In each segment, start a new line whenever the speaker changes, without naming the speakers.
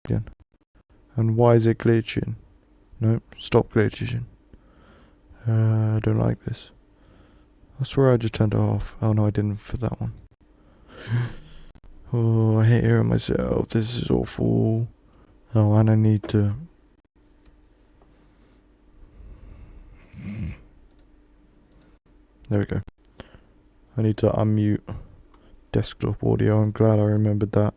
again. And why is it glitching? Nope, stop glitching. I don't like this. I swear I just turned it off. Oh no, I didn't for that one. Oh, I hate hearing myself. This is awful. Oh, and I need to... There we go. I need to unmute desktop audio. I'm glad I remembered that.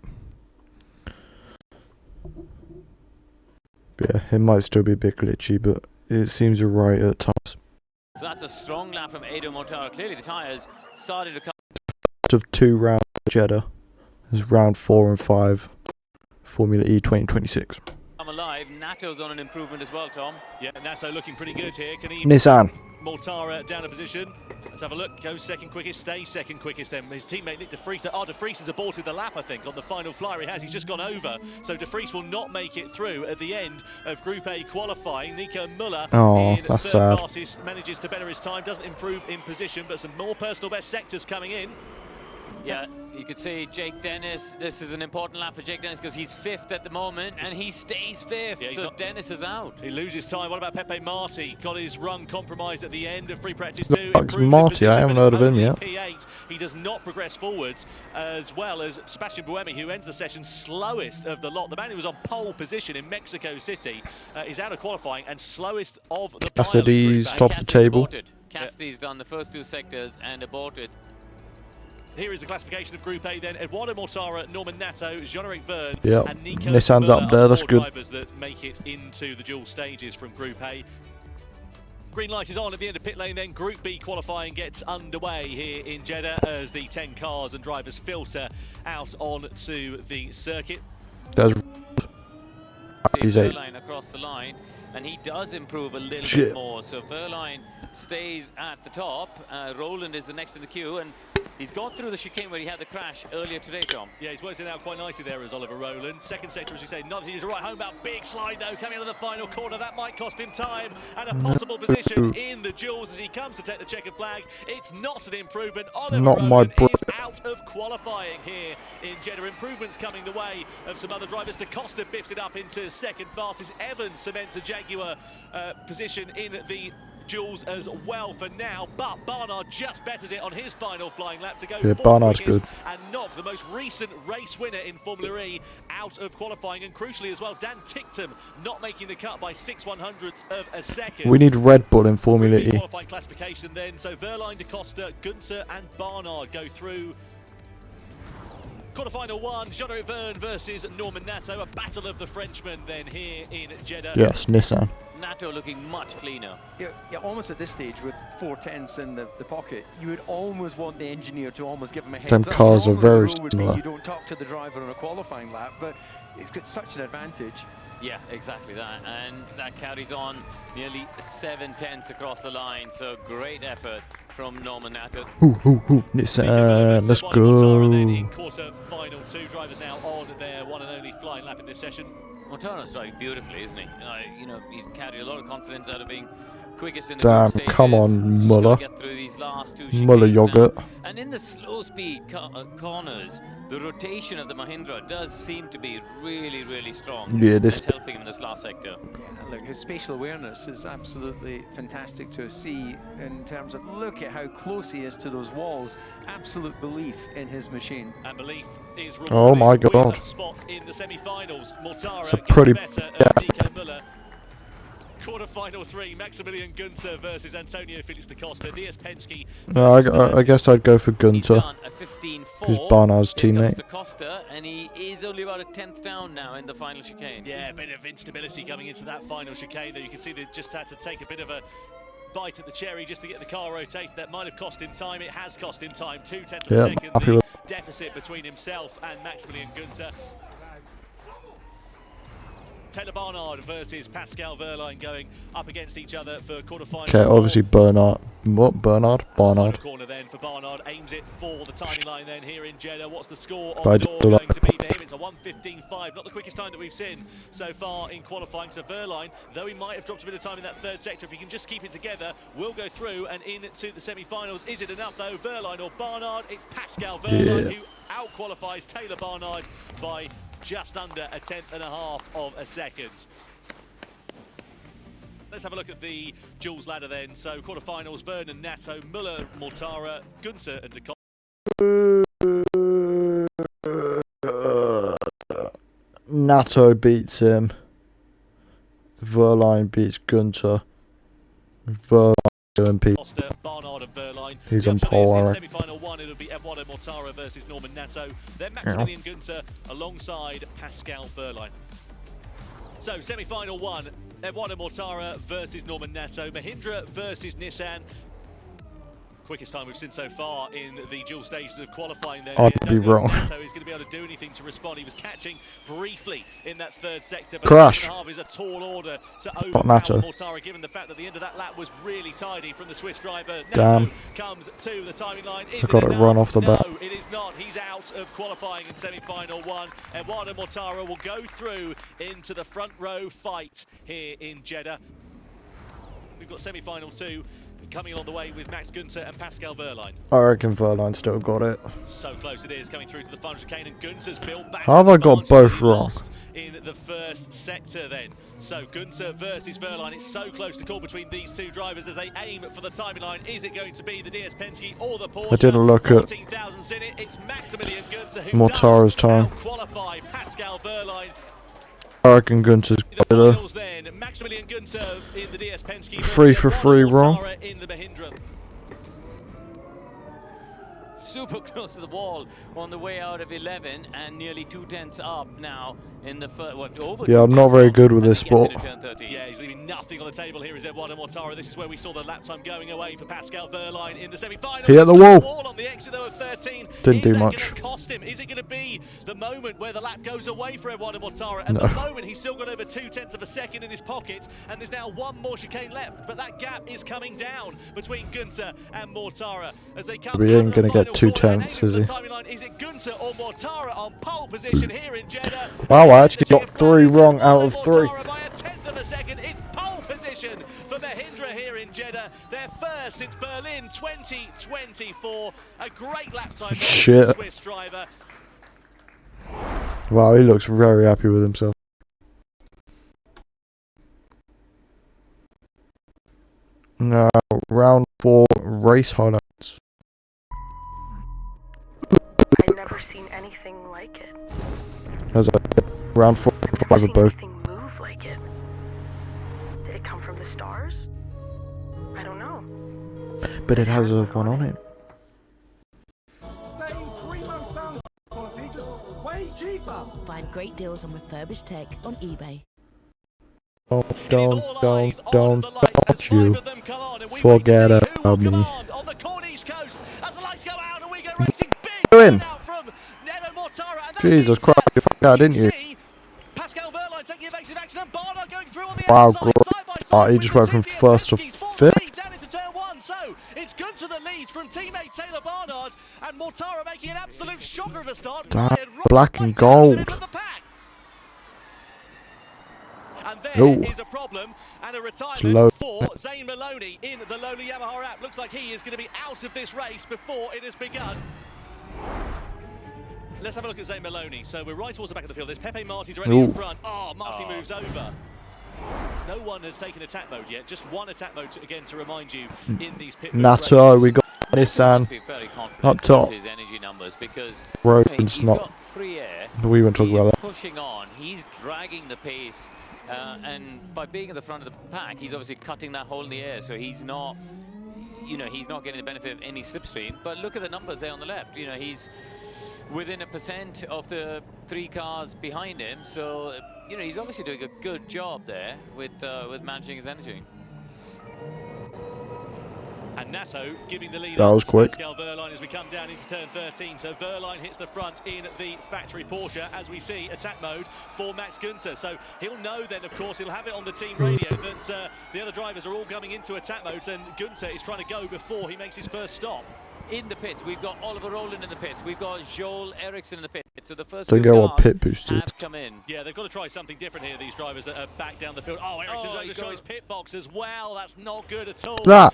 But yeah, it might still be a bit glitchy, but it seems right at times.
So that's a strong lap from Edo Mortara. Clearly the tyres started to come.
Out of 2 rounds of Jeddah, there's round 4 and 5, Formula E 2026.
I'm alive. Nato's on an improvement as well, Tom.
Yeah, Nato looking pretty good here. Can he...
Nissan.
Mortara down a position. Let's have a look. Goes second quickest, stays second quickest then. His teammate Nick De Vries. De Vries has aborted the lap, I think, on the final flyer. He's just gone over. So De Vries will not make it through at the end of Group A qualifying. Nico Muller in
that's
third
sad.
fastest manages to better his time, doesn't improve in position, but some more personal best sectors coming in.
Yeah, you could say Jake Dennis, this is an important lap for Jake Dennis because he's 5th at the moment and he stays 5th, yeah, so Dennis is out.
He loses time. What about Pepe Marti? Got his run compromised at the end of free practice 2.
Marti, I haven't heard of him yet.
P8. He does not progress forwards, as well as Sebastian Buemi, who ends the session slowest of the lot. The man who was on pole position in Mexico City is out of qualifying and slowest of the
Cassidy's top of the table.
Cassidy's done the first 2 sectors and aborted.
Here is the classification of Group A then. Eduardo Mortara, Norman Nato, Jean-Eric Verne, and Nico
Nissan's
Muller
up there, that's good.
Drivers that make it into the dual stages from Group A. Green light is on at the end of pit lane then. Group B qualifying gets underway here in Jeddah as the 10 cars and drivers filter out onto the circuit.
He's 8.
Verline across the line, and he does improve a little bit more. So Verline stays at the top. Roland is the next in the queue, and he's gone through the chicane where he had the crash earlier today, Tom.
Yeah, he's worked it out quite nicely there as Oliver Rowland. Second sector, as you say, nothing to right home about. Big slide though, coming out of the final corner. That might cost him time and a possible position in the duels as he comes to take the checkered flag. It's not an improvement. Oliver Rowland is out of qualifying here in Jeddah. Improvements coming the way of some other drivers. DaCosta biffs it up into second fastest. Evans cements a Jaguar position in the duels as well for now, but Barnard just betters it on his final flying lap to go
Barnard's good
and knock the most recent race winner in Formula E out of qualifying, and crucially as well, Dan Ticktum not making the cut by 6/100ths of a second.
We need Red Bull in Formula E.
Qualifying classification then, so Verline, DaCosta, Gunther and Barnard go through. Quarterfinal 1, Jean-Eric Verne versus Norman Nato, a battle of the Frenchmen then here in Jeddah.
Yes, Nissan.
Nato looking much cleaner.
Yeah, almost at this stage with 4/10ths in the pocket, you would almost want the engineer to almost give him a heads up.
Them cars are very
similar. You don't talk to the driver on a qualifying lap, but it's got such an advantage.
Yeah, exactly that, and that carries on nearly 7/10ths across the line, so great effort from Norman Nato.
Nissan, let's go.
In quarter final 2 drivers now on their one and only flying lap in this session.
Mortara's driving beautifully, isn't he? You know, he's carried a lot of confidence out of being quickest in the
Damn,
group stages.
come on, Muller.
Get through these last 2
Muller yogurt.
now. And in the slow speed corners, the rotation of the Mahindra does seem to be really, really strong.
Yeah, this
is helping him in this last sector.
Yeah, look, his spatial awareness is absolutely fantastic to see in terms of look at how close he is to those walls. Absolute belief in his machine.
And belief is
oh my god.
Spot in the semi-finals. Mortara
it's a pretty
better Nico Muller. Quarter-final 3, Maximilian Gunther versus Antonio Felix DaCosta. DS Penske.
I guess I'd go for Gunther. He's Barnard's teammate.
DaCosta, and he is only about a 10th down now in the final chicane.
Yeah, a bit of instability coming into that final chicane there. You can see they just had to take a bit of a bite at the cherry just to get the car rotated. That might have cost him time. It has cost him time. 2/10ths of a second. The deficit between himself and Maximilian Gunther. Taylor Barnard versus Pascal Verline going up against each other for quarterfinal.
Okay, obviously Barnard. Barnard.
Corner then for Barnard, aims it for the timing line then here in Jeddah. What's the score on
By
the door going to be for him? It's a 1:15.5, not the quickest time that we've seen so far in qualifying. So Verline, though he might have dropped a bit of time in that third sector, if he can just keep it together, will go through and into the semi-finals. Is it enough though? Verline or Barnard? It's Pascal Verline who out-qualifies Taylor Barnard by just under a 1/10.5 of a second. Let's have a look at the Jules ladder then. So quarterfinals, Vernon, Nato, Muller, Mortara, Gunter and De
Nato beats him. Verline beats Gunter. Verline and Pete.
Costa, Barnard and Verline.
He's on pole, I reckon.
Semi-final 1, it'll be Eduardo Mortara versus Norman Nato. Then Maximilian Gunter alongside Pascal Verline. So semi-final 1, Eduardo Mortara versus Norman Nato. Mahindra versus Nissan. Quickest time we've seen so far in the dual stages of qualifying there.
I'd be wrong.
Nato is going to be able to do anything to respond. He was catching briefly in that third sector, but
Crash.
2.5 is a tall order to
Not
overpower
Nato.
Mortara, given the fact that the end of that lap was really tidy from the Swiss driver.
Damn.
Nato comes to the timing line. Is
I got it
enough?
run off the bat.
No, it is not. He's out of qualifying in semi-final 1. Eduardo Mortara will go through into the front row fight here in Jeddah. We've got semi-final 2 coming along the way with Max Gunter and Pascal Verline.
I reckon Verline still got it.
So close it is, coming through to the final chicane, and Gunter's built back.
How have I got both wrong?
Lost in the first sector then. So Gunter versus Verline. It's so close to call between these two drivers as they aim for the timing line. Is it going to be the DS Penske or the Porsche?
I didn't look at
14,000's in it. It's Maximilian Gunter who
Mortara's
does
time.
qualify Pascal Verline.
I reckon Gunter's
The
got it.
finals then, Maximilian Gunter in the DS Penske.
3 for 3 wrong.
Mortara in the Mahindra.
Super close to the wall on the way out of 11 and nearly 2/10 up now in the first, over
Yeah, I'm not
2/10
very
up
good with
as
this
he gets
sport.
into turn 13.
Yeah, he's leaving nothing on the table here is Eduardo Mortara. This is where we saw the lap time going away for Pascal Verline in the semi-final.
He hit the wall.
On the exit though of 13.
Didn't do
Is that
much.
gonna cost him? Is it going to be the moment where the lap goes away for Eduardo Mortara? At
No.
the moment, he's still got over 0.2 of a second in his pocket, and there's now one more chicane left. But that gap is coming down between Gunter and Mortara as they come.
He ain't
out of the
gonna get
final
2
corner and
tenths,
aiming
is
for
he?
the timing line. Is it Gunter or Mortara on pole position here in Jeddah?
Wow, I actually got 3 wrong out of 3.
By a 1/10 of a second, it's pole position for Mahindra here in Jeddah. Their first since Berlin 2024. A great lap time for
Shit.
the Swiss driver.
Wow, he looks very happy with himself. Now, round 4 race highlights.
I've never seen anything like it.
As a round 4
I've
and 5
never
are
seen
both.
anything move like it. Did it come from the stars? I don't know.
But it has a one on it.
Find great deals on refurbished tech on eBay.
Oh,
It is
don't
all eyes on the lights as 5
you
of them come on, and we
forget
wait to see who will
about me.
command on the Corniche coast as the lights go out and we go racing big.
Doing?
Out from Neto Mortara, and that
Jesus
means
Christ,
that
you fucked out, didn't you?
see Pascal Verline taking evasive action and Barnard going through on the
Wow,
outside,
great.
side by side
He
with
just
the
went from
two DS
first to
Penskes, full
fifth.
speed down into turn 1. So it's Gunter that leads from teammate Taylor Barnard, and Mortara making an absolute shocker of a start.
Damn,
Ryan right
black and
back down the middle
gold.
of the pack. And
No.
there is a problem and a
low.
retirement for Zane Maloney in the lowly Yamaha app. Looks like he is going to be out of this race before it has begun. Let's have a look at Zane Maloney. So we're right towards the back of the field. There's Pepe Marti directly in
Ooh.
front. Oh, Marti moves over. No one has taken attack mode yet. Just one attack mode, again, to remind you in these pit road
Nato,
races.
we got Nissan
Must be fairly confident
up top.
with his energy numbers because
Road's
he's
not.
got free air.
But we won't talk
He's
about that.
pushing on. He's dragging the pace, and by being at the front of the pack, he's obviously cutting that hole in the air. So he's not, he's not getting the benefit of any slipstream. But look at the numbers there on the left. He's within 1% of the 3 cars behind him. So he's obviously doing a good job there with managing his energy.
And Nato giving the lead
That
up
was
to
quick.
Pascal Verline as we come down into turn 13. So Verline hits the front in the factory Porsche as we see attack mode for Max Gunter. So he'll know then, of course, he'll have it on the team radio that the other drivers are all coming into attack mode, and Gunter is trying to go before he makes his first stop.
In the pits, we've got Oliver Rowland in the pits. We've got Joel Eriksson in the pits. So the first
Don't
2
go on
cars
pit boosters.
have come in.
Yeah, they've got to try something different here, these drivers that are back down the field. Oh, Ericsson's
Oh,
over
he
to show
got-
his pit box as well. That's not good at all.
That.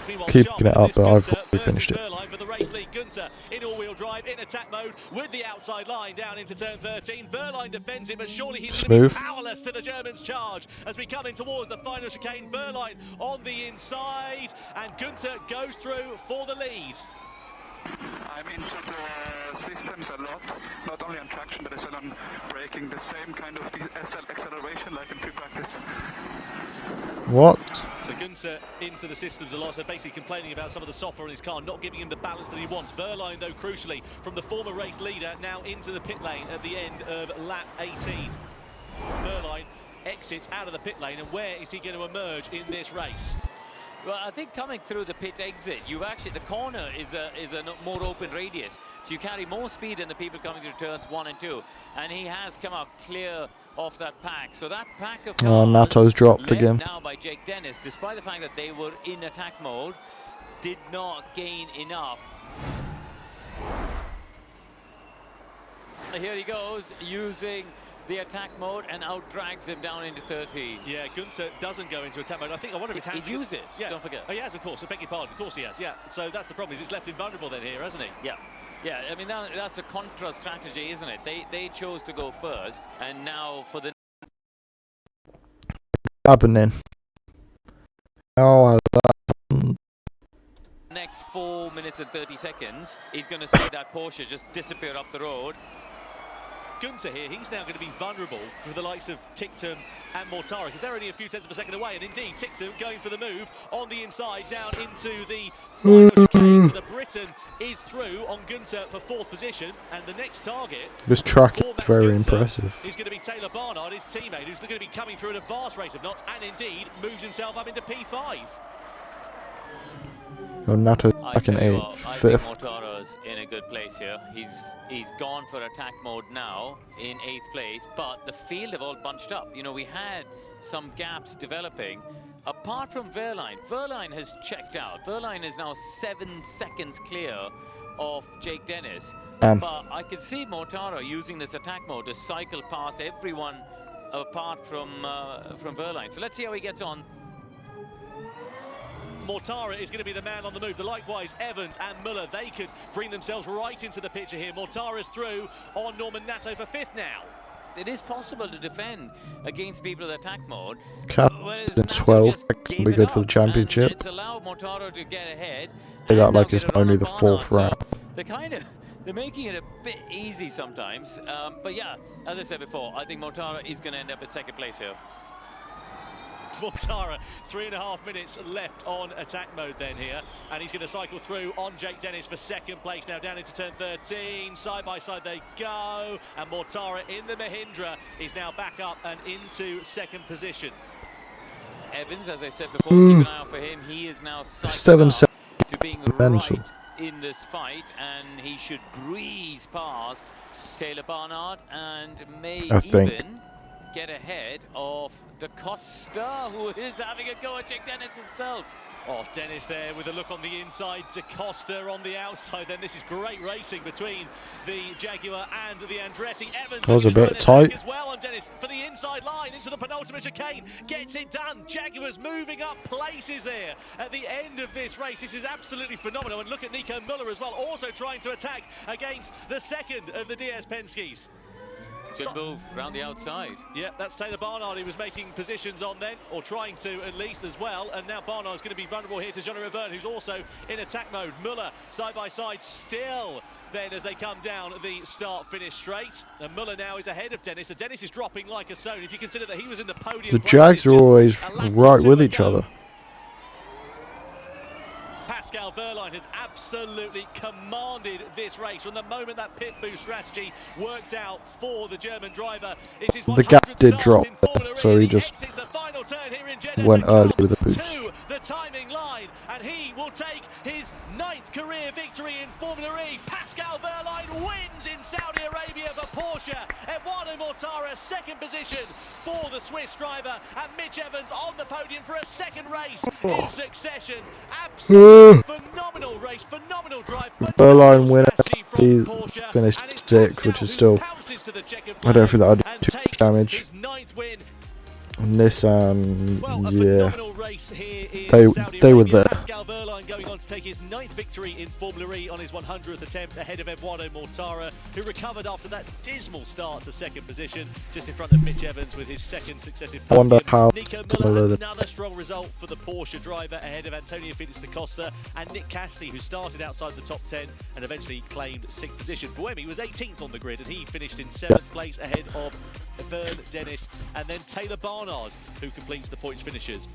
Meanwhile,
Keeping
Sharp
it up,
with
but
this
I've
Gunter
he finished it.
Verline for the race lead. Gunter in all-wheel drive, in attack mode, with the outside line down into turn 13. Verline defends it, but surely he's going to be powerless to the Germans' charge as we come in towards the final chicane. Verline on the inside, and Gunter goes through for the lead.
I'm into the systems a lot, not only on traction but as well on braking, the same kind of acceleration like in pre-practice.
What?
So Gunter into the systems a lot, so basically complaining about some of the software in his car, not giving him the balance that he wants. Verline, though, crucially, from the former race leader, now into the pit lane at the end of lap 18. Verline exits out of the pit lane, and where is he going to emerge in this race?
Well, I think coming through the pit exit, you actually, the corner is a more open radius, so you carry more speed than the people coming through turns 1 and 2, and he has come out clear off that pack. So that pack of cars
Nato's dropped
led
again.
now by Jake Dennis, despite the fact that they were in attack mode, did not gain enough. Here he goes, using the attack mode, and out drags him down into 13.
Yeah, Gunter doesn't go into attack mode. I wonder if his hands...
He's used it,
yeah.
Don't forget.
Oh, he has, of course. I beg your pardon. Of course he has, yeah. So that's the problem, is it's left him vulnerable then here, hasn't he?
Yeah. Yeah, I mean, that's a contra strategy, isn't it? They chose to go first, and now for the
Happening. How has that?
next 4 minutes and 30 seconds, he's going to see that Porsche just disappear up the road.
Gunter here, he's now going to be vulnerable for the likes of Ticktum and Mortara, because they're only a few tenths of a second away, and indeed Ticktum going for the move on the inside down into the final chicane. So the Briton is through on Gunter for 4th position, and the next target,
This track is very impressive.
is going to be Taylor Barnard, his teammate, who's going to be coming through at a vast rate of knots, and indeed moves himself up into P5.
Oh, Nato's back in 8th,
I think
5th.
Mortara's in a good place here. He's gone for attack mode now in 8th place, but the field have all bunched up. You know, we had some gaps developing. Apart from Verline, Verline has checked out. Verline is now 7 seconds clear of Jake Dennis. But I could see Mortara using this attack mode to cycle past everyone apart from Verline. So let's see how he gets on.
Mortara is going to be the man on the move. Likewise, Evans and Muller, they could bring themselves right into the picture here. Mortara's through on Norman Nato for 5th now.
It is possible to defend against people with attack mode.
Captain 12, that can be good for the championship.
It's allowed Mortara to get ahead.
Say that like it's only the 4th round.
So they're making it a bit easy sometimes. But yeah, as I said before, I think Mortara is going to end up at 2nd place here.
Mortara, 3.5 minutes left on attack mode then here, and he's going to cycle through on Jake Dennis for 2nd place now down into turn 13. Side by side they go, and Mortara in the Mahindra is now back up and into 2nd position.
Evans, as I said before, keep an eye out for him. He is now cycling up to being right in this fight, and he should breeze past Taylor Barnard and may even get ahead of Da Costa, who is having a go at Jake Dennis himself.
Oh, Dennis there with a look on the inside, Da Costa on the outside. Then this is great racing between the Jaguar and the Andretti. Evans
that was a bit tight
as well on Dennis for the inside line into the penultimate chicane. Gets it done. Jaguars moving up places there at the end of this race. This is absolutely phenomenal. And look at Nico Muller as well, also trying to attack against the 2nd of the DS Penske's.
Good move around the outside.
Yeah, that's Taylor Barnard. He was making positions on then, or trying to at least as well. And now Barnard's going to be vulnerable here to Johnny Reverne, who's also in attack mode. Muller side by side still then as they come down the start-finish straight. And Muller now is ahead of Dennis. So Dennis is dropping like a stone. If you consider that he was in the podium.
The Jags are always right with each other.
Pascal Wehrlein has absolutely commanded this race from the moment that pit boost strategy worked out for the German driver.
The gap did drop, so he just went early with the boost.
To the timing line, and he will take his 9th career victory in Formula E. Pascal Wehrlein wins in Saudi Arabia for Porsche. Eduardo Mortara 2nd position for the Swiss driver, and Mitch Evans on the podium for a 2nd race in succession. Absolutely phenomenal race, phenomenal drive.
Wehrlein winner, he finished 6th, which is still, I don't think that'll do too much damage. Nissan,
Well, a
yeah.
phenomenal race here in Saudi
They were
Arabia.
there.
Pascal Wehrlein going on to take his 9th victory in Formula E on his 100th attempt ahead of Eduardo Mortara, who recovered after that dismal start to second position, just in front of Mitch Evans with his second successive
I wonder
podium.
how
Nico
similar
Muller,
the-
another strong result for the Porsche driver ahead of Antonio Felix da Costa and Nick Cassidy, who started outside the top 10 and eventually claimed 6th position. Buemi was 18th on the grid and he finished in 7th place ahead of Vern Dennis and then Taylor Barnard, who completes the points finishers.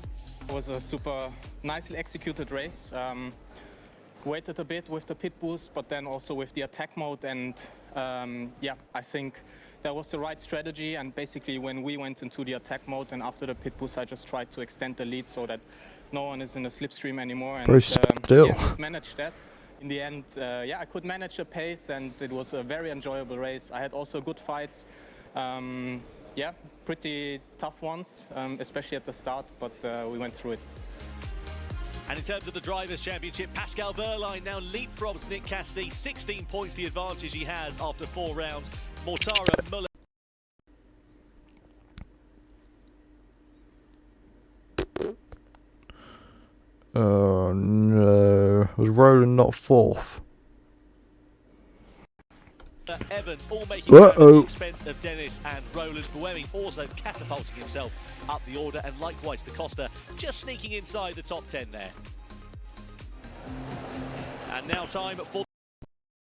It was a super nicely executed race. Waited a bit with the pit boost, but then also with the attack mode, and yeah, I think that was the right strategy. And basically when we went into the attack mode and after the pit boost, I just tried to extend the lead so that no one is in the slipstream anymore. And
Very still.
yeah, we've managed that. In the end, yeah, I could manage the pace and it was a very enjoyable race. I had also good fights. Yeah, pretty tough ones, especially at the start, but we went through it.
And in terms of the Drivers' Championship, Pascal Wehrlein now leapfrogs Nick Cassidy, 16 points the advantage he has after 4 rounds. Mortara, Muller.
Oh no. Was Roland not 4th?
Evans all making it at the expense of Dennis and Roland. Buemi also catapulting himself up the order, and likewise da Costa just sneaking inside the top 10 there. And now time for